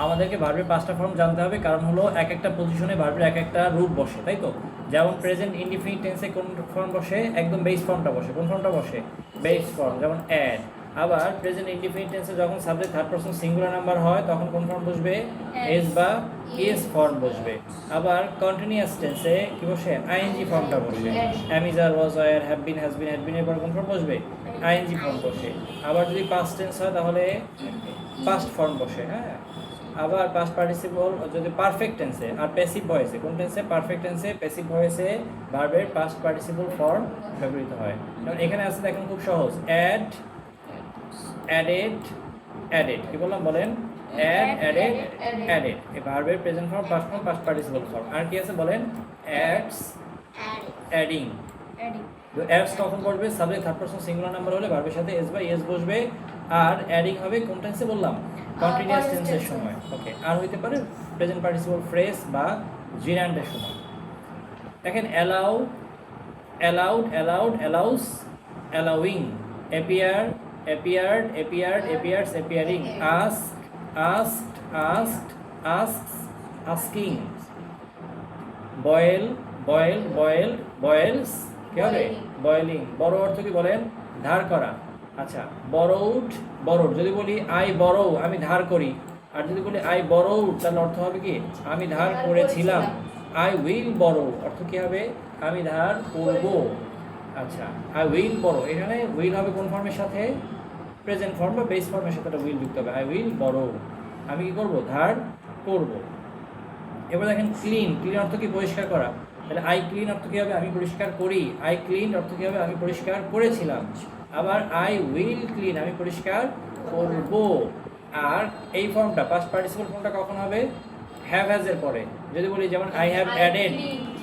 আমাদেরকে ভার্বের 5টা ফর্ম জানতে হবে, কারণ হলো এক একটা পজিশনে ভার্বের এক একটা রূপ বসে, তাই তো। যেমন প্রেজেন্ট ইনডিফিনিট টেন্সে কোন ফর্ম বসে, একদম বেস ফর্মটা বসে। কোন ফর্মটা বসে? বেস ফর্ম, যেমন অ্যাড। আবার প্রেজেন্ট ইনডিফিনিট টেন্সে যখন subject third person singular number হয় তখন কোন ফর্ম বসবে? এস বা ইএস ফর্ম বসবে। আবার কন্টিনিউয়াস টেন্সে কি বসে? আইএনজি ফর্মটা বসে। Am, is, are, was, were, have been, has been, had been এর পর কোন ফর্ম বসবে? আইএনজি ফর্ম বসে। আবার যদি পাস্ট টেন্স হয় তাহলে পাস্ট ফর্ম বসে। হ্যাঁ, আবার পাস্ট পার্টিসিপল যদি পারফেক্ট টেন্সে আর প্যাসিভ ভয়েসে, কোন টেন্সে? পারফেক্ট টেন্সে প্যাসিভ ভয়েসে ভার্বের পাস্ট পার্টিসিপল ফর্ম ব্যবহৃত হয়। যেমন এখানে আছে দেখুন, খুব সহজ। Add, added, added. কি বললাম বলেন? Add, added, added. এই ভার্বের present form, past form, past participle form. আর কি আছে বলেন? Adds, adding. অ্যাডস কখন বসবে? Subject third person singular number হলে ভার্বের সাথে এস বা ইএস বসবে। আর অ্যাডিং হবে কোন টেন্সে বললাম? কন্টিনিউয়াস টেন্সের সময়। ওকে, আর হইতে পারে প্রেজেন্ট পার্টিসিপল ফ্রেজ বা জিরান্ডের সময়। দেখেন, allow, allowed, allowed, allows, allowing. Appear, appeared, appeared, appears, appearing. Ask, asked, asked, asks, asking. Boil, boil, boiled, boils. কি হবে? বয়েলিং। বড় অর্থ কি বলেন? ধার করা। আচ্ছা, বরোড, বরোড যদি বলি আই বরো, আমি ধার করি। আর যদি বলি আই বরোড, তাহলে অর্থ হবে কি? আমি ধার করেছিলাম। আই উইল বরো অর্থ কি হবে? আমি ধার করব। আচ্ছা, আই উইল বরো, এখানে উইল হবে কোন ফর্মের সাথে? প্রেজেন্ট ফর্ম বা বেস ফর্মের সাথে একটা উইল যুক্ত হবে। আই উইল বরো, আমি কি করব? ধার করব। এবার দেখেন, ক্লিন, ক্লিন অর্থ কি? পরিষ্কার করা। তাহলে আই ক্লিন অর্থ কী হবে? আমি পরিষ্কার করি। আই ক্লিন অর্থ কী হবে? আমি পরিষ্কার করেছিলাম। আবার আই উইল ক্লিন, আমি পরিষ্কার করব। আর এই ফর্মটা, পাস্ট পার্টিসিপল ফর্মটা কখন হবে? হ্যাভ হ্যাজ এর পরে। যদি বলি যেমন I have added,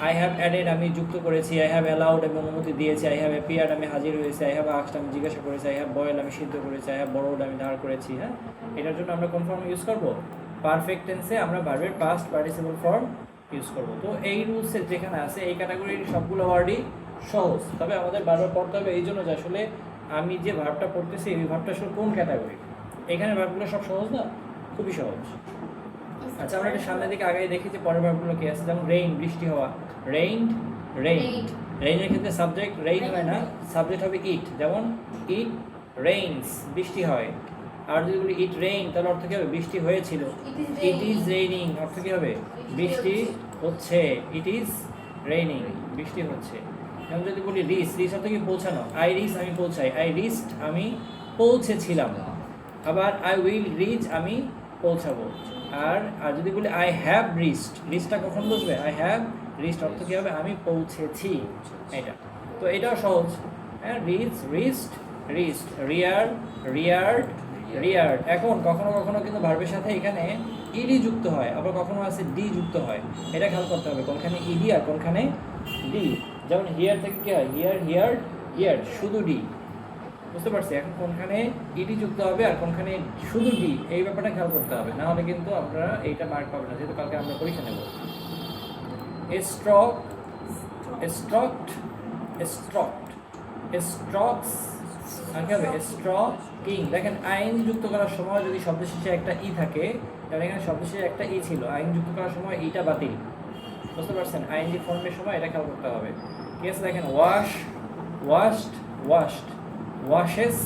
I have added, আমি যুক্ত করেছি। আই হ্যাভ অ্যালাউড, আমি অনুমতি দিয়েছি। আই হ্যাভ অ্যাপিয়ার্ড, আমি হাজির হয়েছি। আই হ্যাভ আস্কড, আমি জিজ্ঞাসা করেছি। আই হ্যাভ বয়েল, আমি সিদ্ধ করেছি। আই হ্যাভ বরোড, আমি ধার করেছি। হ্যাঁ, এটার জন্য আমরা কোন ফর্ম ইউজ করব? পারফেক্ট টেন্সে আমরা ভার্বের পাস্ট পার্টিসিপল ফর্ম ইউজ করব। তো এই রুলসের যেখানে আছে এই ক্যাটাগরির সবগুলো ওয়ার্ডই সহজ, তবে আমাদের বারবার পড়তে হবে এই জন্য যে আসলে আমি যে ভার্বটা পড়তেছি এই ভার্বটা আসলে কোন ক্যাটাগরি। এখানে ভার্বগুলো সব সহজ না? খুবই সহজ। আচ্ছা, আমরা একটা সামনের দিকে আগে দেখি যে পরের ভার্বগুলো কি আছে। যেমন রেইন, বৃষ্টি হওয়া। Rained, rain. রেইনের ক্ষেত্রে সাবজেক্ট রেইন হয় না, সাবজেক্ট হবে ইট। যেমন ইট রেইনস, বৃষ্টি হয়। আর যদি বলি ইট রেইন, তাহলে অর্থ কী হবে? বৃষ্টি হয়েছিল। ইট ইজ রেইনিং অর্থ কী হবে? বৃষ্টি হচ্ছে। ইট ইজ রেইনিং, বৃষ্টি হচ্ছে। যেমন যদি বলি রিচ, রিচ অর্থ কি? পৌঁছানো। আই রিচ, আমি পৌঁছাই। আই রিচড, আমি পৌঁছেছিলাম। আবার আই উইল রিচ, আমি পৌঁছাবো। আর আর যদি বলি আই হ্যাভ রিচড, রিচটা কখন বসবে? আই হ্যাভ রিচড অর্থ কী হবে? আমি পৌঁছেছি। এটা তো এটাও সহজ। হ্যাঁ, রিচ, রিচড, রিচড। রিয়ার, রিয়ার্ড, রিয়ার্ড। এখন কখনো কখনো কিন্তু ভার্বের সাথে এখানে ইডি যুক্ত হয়, আবার কখনো আছে ডি যুক্ত হয়। এটা খেয়াল করতে হবে কোনখানে ইডি আর কোনখানে ডি। যেমন হিয়ার থেকে কি হয়? হিয়ার, হিয়ার্ড, হিয়ার, শুধু ডি। বুঝতে পারছি? এখন কোনখানে ইডি যুক্ত হবে আর কোনখানে শুধু ডি, এই ব্যাপারটা খেয়াল করতে হবে, না হলে কিন্তু আপনারা এইটা মার্ক পাবেন না, যেহেতু কালকে আমরা পরীক্ষা নেব। স্ট্রক, স্ট্রকড, স্ট্রকড, স্ট্রকস। আর কি হবে? স্ট্রকিং। দেখেন, আইন যুক্ত করার সময় যদি শব্দ শেষে একটা ই থাকে, তাহলে এখানে শব্দ শেষে একটা ই ছিল, আইন যুক্ত করার সময় ইটা বাতিল। বুঝতে পারছেন? আইনজি ফর্মের সময় এটা খেয়াল করতে হবে। ঠিক আছে? দেখেন, ওয়াশ, ওয়াশড, ওয়াশড, ওয়াশেস।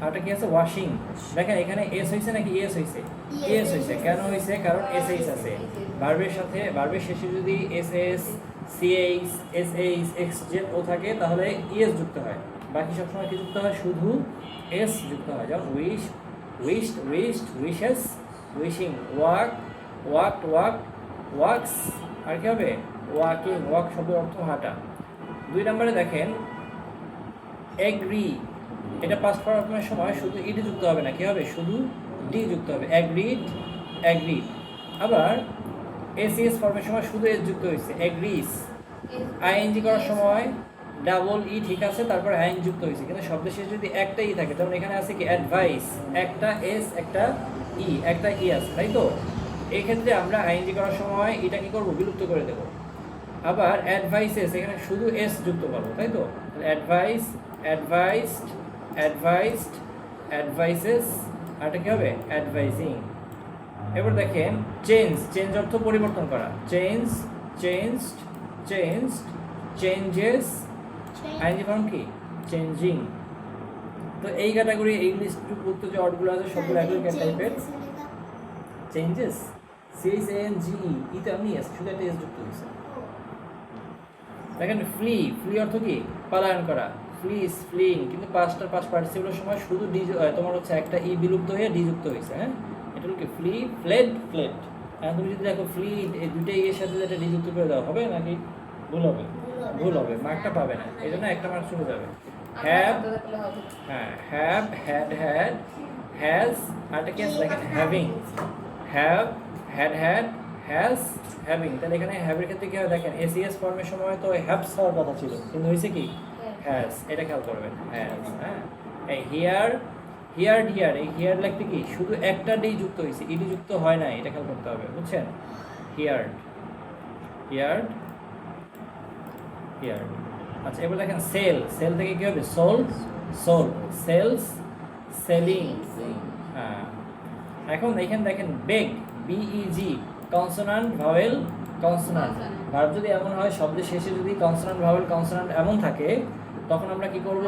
আরটা কি আছে? ওয়াশিং। দেখেন এখানে এস হয়েছে নাকি ইএস হয়েছে? ইএস হয়েছে। কেন হয়েছে? কারণ এস এইচ আছে ভার্বের সাথে। ভার্বের শেষে যদি S S, CH, S H, X Z O থাকে তাহলে ইএস যুক্ত হয়। বাকি সবসময় কি যুক্ত হয়? শুধু এস যুক্ত হয়। যেমন wish, wished, wished, wishes, wishing. Walk, walked, walk, walks. আর কি হবে? ওয়াকিং। ওয়াক শব্দের অর্থ হাঁটা। 2 নম্বরে দেখেন, এগ্রি। এটা পাস্ট ফর্মের সময় শুধু ইডি যুক্ত হবে না, কি হবে? শুধু ডি যুক্ত হবে। Agreed, agreed. আবার এসিএস ফর্মের সময় শুধু এস যুক্ত হয়েছে, অ্যাগ্রিস। আইএনজি করার সময় ডাবল ই, ঠিক আছে, তারপর আইন যুক্ত হয়েছে, কিন্তু শব্দের শেষে যদি একটা ই থাকে, যেমন এখানে আছে কি? অ্যাডভাইস, একটা এস, একটা ই, একটা ই আছে, তাই তো? এই ক্ষেত্রে আমরা আইএনজি করার সময় এটা কি করবো? বিলুপ্ত করে দেবো। আবার অ্যাডভাইসেস, এখানে শুধু এস যুক্ত করবো, তাই তো? Advise, advised, advised, advises. আর এটা কি হবে? অ্যাডভাইজিং। এবার দেখেন চেঞ্জ, চেঞ্জ অর্থ পরিবর্তন করা, change, changed, changed, changes, ING form কি চেঞ্জিং। তো এই ক্যাটাগরি ইংলিশ যুক্ত যে ওয়ার্ডগুলো আছে সবগুলো একই টাইপের। চেঞ্জেস, CHANGE, ইতে আমি এস শুধু একটা এস যুক্ত হয়েছে। দেখেন ফ্লি, ফ্লি অর্থ কি পলায়ন করা, ফ্লিস, ফ্লিং, কিন্তু পাঁচটার পাঁচ পার্টিসিপেলের সময় শুধু ডি তোমার হচ্ছে একটা ই বিলুপ্ত হয়ে ডি যুক্ত হয়েছে। হ্যাঁ, এটা হলো কি ফ্লি, ফ্লেড, ফ্লেড। হ্যাঁ, তুমি যদি দেখো ফ্লি এই দুইটাই এর সাথে যেটা ডি যুক্ত করে দেওয়া হবে নাকি ভুল হবে? ভুল হবে, মার্কটা পাবে না, এই জন্য একটা মার্ক চলে যাবে। হ্যাভ, হ্যাঁ হ্যাভ, হ্যাড, হ্যাড, হ্যাজ, আরেকটা কি আছে দেখেন having, have, had, had, has, having. তাহলে এখানে হ্যাভের ক্ষেত্রে কি হয় দেখেন এসিএস ফর্মের সময় তো হ্যাভস হওয়ার কথা ছিল, কিন্তু হয়েছে কি হ্যাজ, এটা খেয়াল করবেন হ্যাজ। হ্যাঁ, এই হিয়ার, হিয়ার্ড, হিয়ার, এই হিয়ার লাগতে কি শুধু একটা ডি যুক্ত হয়েছে, ইডি যুক্ত হয় না, এটা খেয়াল করতে হবে, বুঝছেন? Heard, heard, heard. আচ্ছা, এবার দেখেন সেল, সেল থেকে কি হবে সোল, সোল, সেলস, সেলিং। হ্যাঁ, এখন এখানে দেখেন বেগ, BEG, consonant, vowel, consonant. Verb যদি এমন হয় শব্দের শেষে যদি কনসোনান্ট, ভাওয়েল, কনসোনান্ট এমন থাকে তখন আমরা কি করব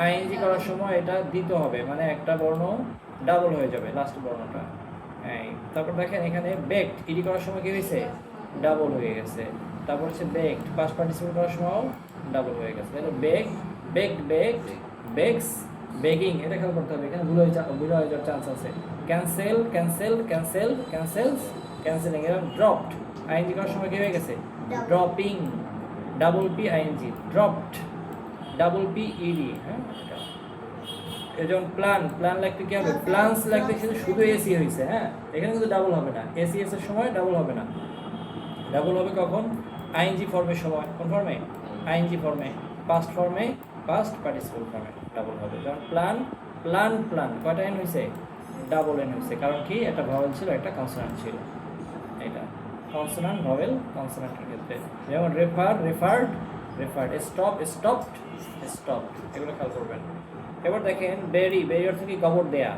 আইএনজি করার সময় এটা দিতে হবে, মানে একটা বর্ণ ডাবল হয়ে যাবে লাস্ট বর্ণটা। এই তারপর দেখেন এখানে বেকড, ইডি করার সময় কি হয়েছে ডাবল হয়ে গেছে। তারপর হচ্ছে বেকড, পাস্ট পার্টিসিপেল করার সময়ও ডাবল হয়ে গেছে। তাহলে bake, baked, baked, bakes, baking, এটা খেয়াল করতে হবে, এখানে ভুল হয়ে যাওয়ার চান্স আছে। Cancel, cancel, cancel, cancels, cancelling. এরকম ড্রপড, আইএনজি করার সময় কি হয়ে গেছে dropping, double P ING, dropped, double P ED. হ্যাঁ, এই যেমন প্ল্যান, প্ল্যান লাগতে কি হবে প্ল্যান্স লাগতে শুধু এসি হয়েছে। হ্যাঁ, এখানে কিন্তু ডাবল হবে না, এসিএস এর সময় ডাবল হবে না, ডাবল হবে কখন আইএনজি ফর্মের সময়। কোন ফর্মে? আইএনজি ফর্মে, পাস্ট ফর্মে, পাস্ট পার্টিসিপল ফর্মে ডাবল হবে। যেমন প্ল্যান, প্ল্যান, প্ল্যান, কয়টা এন হয়েছে ডাবল এন হয়েছে, কারণ কি একটা ভাওয়েল ছিল একটা কনসোনান্ট ছিল, এটা কনসোনান্ট, ভাওয়েল, কনসোনান্টের ক্ষেত্রে। যেমন refer, referred, referred, stop, stopped, stopped, এগুলো খেয়াল করবেন। এবার দেখেন বেরি, বেরি অর্থ কি কবর দেয়া,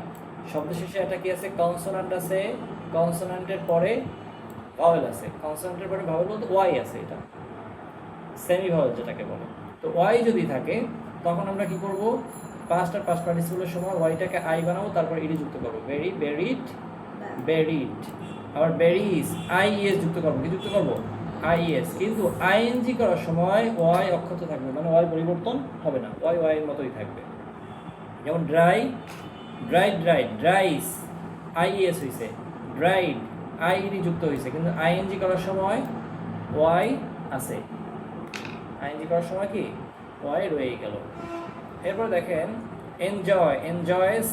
শব্দ শেষে এটা কি আছে কনসোনান্ট আছে, কনসোনান্টের পরে ভাওয়েল আছে, কনসোনান্টের পরে ভাওয়েল বলতে ওয়াই আছে, এটা সেমি ভাওয়েল যেটাকে বলে। তো ওয়াই যদি থাকে তখন আমরা কি করব পাস্ট আর পাস্ট পার্টিসিপলের সময় ওয়াইটাকে আই বানাবো, তারপর ইডি যুক্ত করবো, বেরি, বেরিড, বেরিড। আবার বেরিজ, আইএস যুক্ত করবো, কি যুক্ত করবো আইএস, কিন্তু আইএনজি করার সময় ওয়াই অক্ষত থাকবে, মানে ওয়াই পরিবর্তন হবে না, ওয়াই ওয়াই এর মতোই থাকবে। যেমন ড্রাই, ড্রাইড, ড্রাইড, ড্রাইস, আইএস হয়েছে, ড্রাইড, আইডি যুক্ত হয়েছে, কিন্তু আইএনজি করার সময় ওয়াই আছে, আইএনজি করার সময় কি ওয়াই রয়ে গেল। এরপর দেখেন এনজয়, এনজয়েস,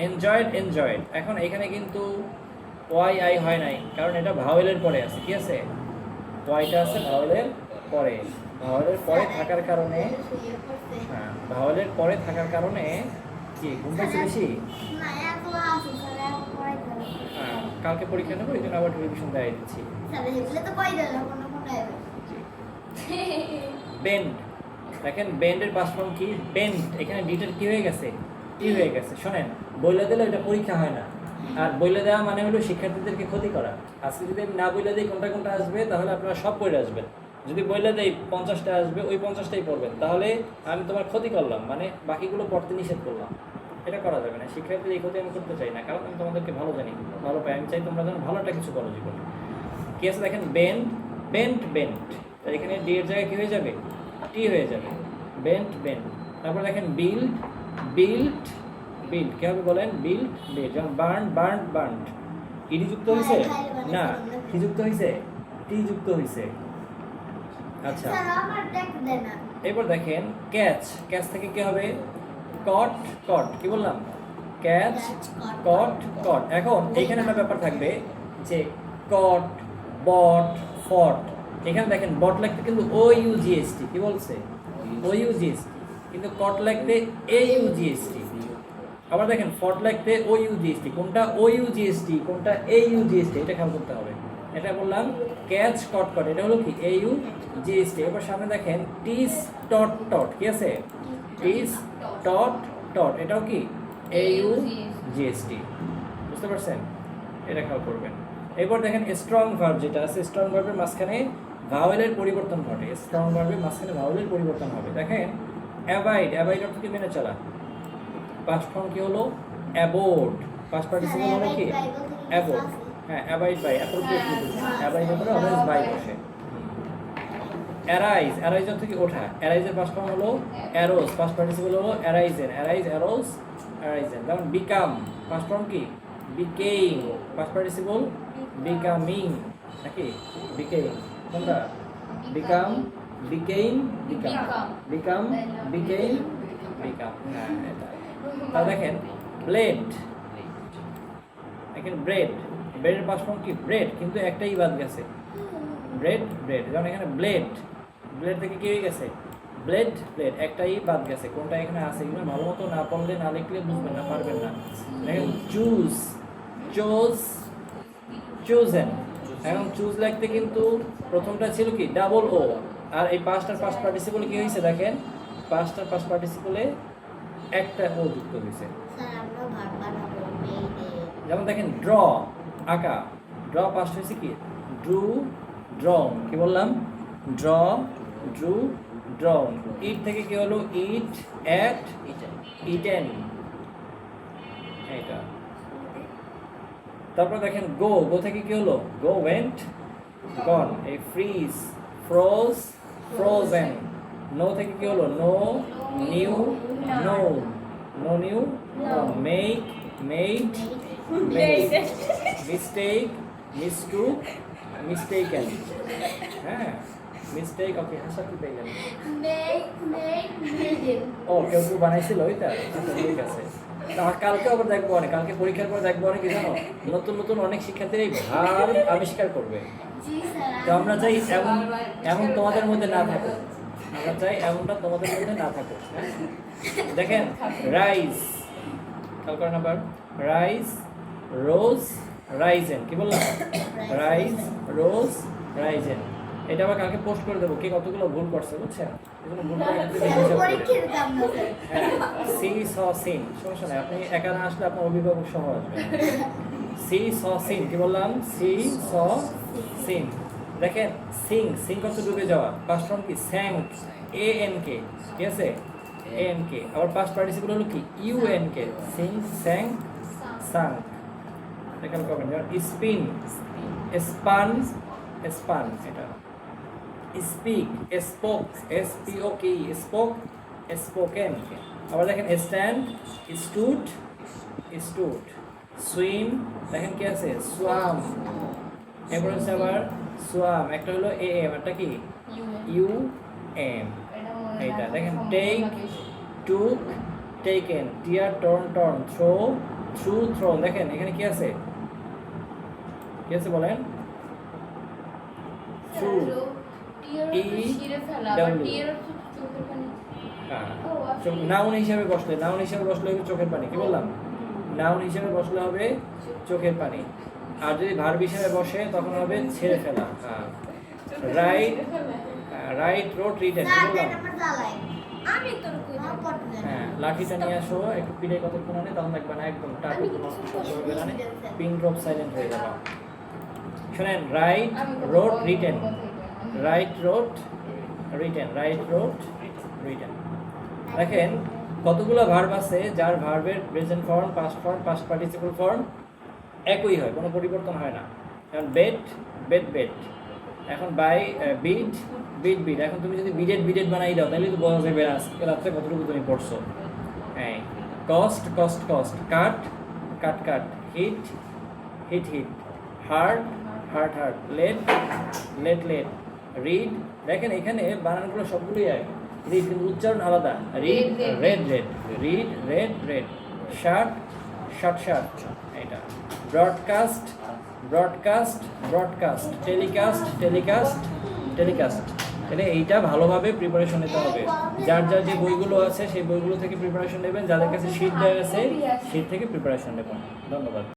এনজয়েড, এনজয়েড। এখন এখানে কিন্তু ওয়াই আই হয় নাই, কারণ এটা ভাওয়েলের পরে আছে, কি আছে ওয়াইটা আছে ভাওয়েলের পরে, ভাওয়েলের পরে থাকার কারণে, হ্যাঁ ভাওয়েলের পরে থাকার কারণে কি ঘুম পাচ্ছে বেশি? হ্যাঁ, কালকে পরীক্ষা নেবো, এই জন্য আবার রিভিশন দেয় দিচ্ছি। বেন্ড, দেখেন বেন্ডের পাস্ট ফর্ম কি বেন্ড, এখানে ডিটেল কি হয়ে গেছে টি হয়ে গেছে। শোনেন, বইলে দিলে ওইটা পরীক্ষা হয় না, আর বইলে দেওয়া মানে হলো শিক্ষার্থীদেরকে ক্ষতি করা। আজকে যদি আমি না বইলে দিই কোনটা কোনটা আসবে, তাহলে আপনারা সব পড়ে আসবেন। যদি বইলে দেই 50টা আসবে, ওই 50টাই পড়বেন, তাহলে আমি তোমার ক্ষতি করলাম, মানে বাকিগুলো পড়তে নিষেধ করলাম। এটা করা যাবে না, শিক্ষার্থীদের এই ক্ষতি আমি করতে চাই না, কারণ আমি তোমাদেরকে ভালো জানি, ভালো পাই, আমি চাই তোমরা যেন ভালোটা কিছু করো জীবনে। কি আছে দেখেন বেন্ড, বেন্ট, বেন্ট, এখানে ডি এর জায়গায় কি হয়ে যাবে টি হয়ে যাবে, বেন্ট, বেন্ট। তারপর দেখেন বিল্ড, বিল্ড, বিল্ড, কি হবে বলেন বিল্ড, বিল্ড। যেমন বার্ন, বার্ন, বার্ন, ইডি যুক্ত হয়েছে না, কি যুক্ত হয়েছে টি যুক্ত হয়েছে। আচ্ছা, এবার দেখেন ক্যাচ, ক্যাচ থেকে কি হবে কট, কট, কি বললাম ক্যাচ, কট, কট। এখন এইখানে একটা ব্যাপার থাকবে যে কট, বট, ফট, এখানে দেখেন বট লাগতে কিন্তু ও ইউজিএসটি, কি বলছে ও ইউজিএসটি, কিন্তু কট লাগতে এ ইউজিএসটি। আবার দেখেন ফট লাগতে ও ইউজিএসটি, কোনটা ও ইউজিএসটি কোনটা এ ইউজিএসটি, এটা খেয়াল করতে হবে। এটা বললাম ক্যাচ, কট, কট, এটা হলো কি এ ইউজিএসটি। এবার সামনে দেখেন টিস, টট, টট, কি আছে টিস, টট, টট, এটাও কি এ ইউজিএসটি, বুঝতে পারছেন? এটা খেয়াল করবেন। এরপর দেখেন স্ট্রং ভার্ব যেটা আছে, স্ট্রং ভার্বের মাঝখানে ভাওয়েলের পরিবর্তন ঘটে। স্ট্রং ভার্বের মাঝখানে ভাওয়েলের পরিবর্তন হবে। দেখেন অ্যাভয়েড, অ্যাভয়েড অর্থ কি মেনে চলা। পাস্ট ফর্ম কি হলো অ্যাবোর্ড, পাস্ট পার্টিসিপল হলো কি অ্যাবোর্ড। হ্যাঁ অ্যাভয়েড বাই, অ্যাপ্রোপ্রিয়েটলি অ্যাভয়েড এর পরে অলওয়েজ বাই বসে। অ্যারাইজ, অ্যারাইজ অর্থ কি ওঠা। অ্যারাইজের পাস্ট ফর্ম হলো অ্যারোজ, পাস্ট পার্টিসিপল হলো অ্যারাইজেন, অ্যারাইজ অ্যারোজ অ্যারাইজেন। যেমন বিকাম, পাস্ট ফর্ম কি বিকেম, পাস্ট পার্টিসিপল বিকামিং নাকি বিকেম, কোনটা become became become become became become. হ্যাঁ এটা। তাহলে দেখেন ব্লেড, এখানে ব্রেড, ব্রেডের পাস্ট ফর্ম কি ব্রেড, কিন্তু একটাই বাদ গেছে ব্রেড ব্রেড। যেমন এখানে ব্লেড, ব্লেড থেকে কি হয়ে গেছে ব্লেড ব্লেড, একটাই বাদ গেছে। কোনটা এখানে আছে এগুলো ভালো মতো না পড়লে না লিখলে বুঝবেন না, পারবেন না। দেখেন চুজ, চোজ চুজেন। এখন চুজ লিখতে কিন্তু প্রথমটা ছিল কি ডাবল ও, আর এই পাঁচটার পাস্ট পার্টিসিপলে কি হয়েছে দেখেন, পাঁচটার পাস্ট পার্টিসিপলে একটা ও যুক্ত হয়েছে। যেমন দেখেন ড্র আঁকা, ড্র পাস্ট হয়েছে কি ড্রু ড্রন, কি বললাম ড্র ড্রু ড্রন। ইট থেকে কি হলো ইট অ্যাট ইটেন, এইটা। তারপর দেখেন গো, গো থেকে কি হলো গো ওয়েন্ট গন। এই ফ্রিজ ফ্রোজ ফ্রোজেন। নো থেকে কি হলো know knew know, know knew know. Make made made. Mistake mistook mistaken. হ্যাঁ মিস্টেক, ওকে হাসা কি পেলেন ও কেউ কেউ বানাইছিল ওইটা, আচ্ছা ঠিক আছে। কালকে আবার দেখবো অনেক, কালকে পরীক্ষার পর দেখবো অনেক কি জানো, নতুন নতুন অনেক শিক্ষার্থীরা এই ভার আবিষ্কার করবে। তো আমরা চাই এমন এমন তোমাদের মধ্যে না থাকো, আমরা চাই এমনটা তোমাদের মধ্যে না থাকো। দেখেন রাইস, খেয়াল করেন আবার রাইস রোজ রাইজেন, কি বললাম রাইস রোজ রাইজেন। এটা আবার কালকে পোস্ট করে দেবো কে কতগুলো ভুল করছে, বুঝছেন। এগুলো ভুল করে সি স সিন, সমস্যা নাই, আপনি একা না আসলে আপনার অভিভাবক সহ আসবে। সি স সিন, কি বললাম সি স সিন। দেখেন সিং, সিং কত ডুবে যাওয়া, পাস্ট ফর্ম কি স্যাঙ্ক এ এন কে, ঠিক আছে এ এন কে। আবার পাস্ট পার্টিসিপল হলো কি U N K, Singh sank sunk. দেখেন কমেন্ট, যেমন স্পিন স্পান স্পান, এটা স্পিক স্পোক এস পি ও কে স্পোক স্পোকেন। আবার দেখেন স্ট্যান্ড স্টুড স্টুড। সুইম দেখেন কি আছে সোয়াম, এরপর হচ্ছে আবার সোয়াম, একটা হলো এ এম, একটা কি ইউ এম, এইটা। দেখেন take took taken, tear torn torn, throw threw thrown. দেখেন এখানে কি আছে, কি আছে বলেন থ্রু নাউন হিসাবে বসলে, নাউন হিসাবে বসলে হবে চোখের পানি, কি বললাম নাউন হিসাবে বসলে হবে চোখের পানি। আর যদি ভার্ব হিসাবে বসে তখন হবে ছেড়ে ফেলা। হ্যাঁ রাইট রাইট রোড রিটেন, কি বললাম হ্যাঁ। লাঠিটা নিয়ে আসো, একটু পিড়ে কতক্ষণ আনে তখন দেখবে না একদম টাটু পিন ড্রপ সাইলেন্ট হয়ে যাবে। শোনেন right road written, right road written, right road written. দেখেন কতগুলো ভার্ব আছে যার ভার্বের present form past form past participle form একই হয়, কোনো পরিবর্তন হয় না। যেমন বেড বেড বেড, এখন বাই বিড বিড বিড। এখন তুমি যদি বিডেড বিডেড বানাই দাও তাহলে তো বোঝা যাবে রাত্রে কতটুকু তুমি পড়ছো। হ্যাঁ cost cost cost, cut cut cut, hit hit hit, hurt hurt hurt, let let let, read. দেখেন এখানে বানানগুলো সবগুলোই এক, রিড কিন্তু উচ্চারণ আলাদা। Read read read, read read read, shut shut shut, এটা। Broadcast broadcast broadcast, telecast telecast telecast. তাহলে এইটা ভালোভাবে প্রিপারেশন নিতে হবে। যার যার যে বইগুলো আছে সেই বইগুলো থেকে প্রিপারেশন নেবেন, যাদের কাছে শীট দেওয়া আছে শীট থেকে প্রিপারেশন নেবেন। ধন্যবাদ।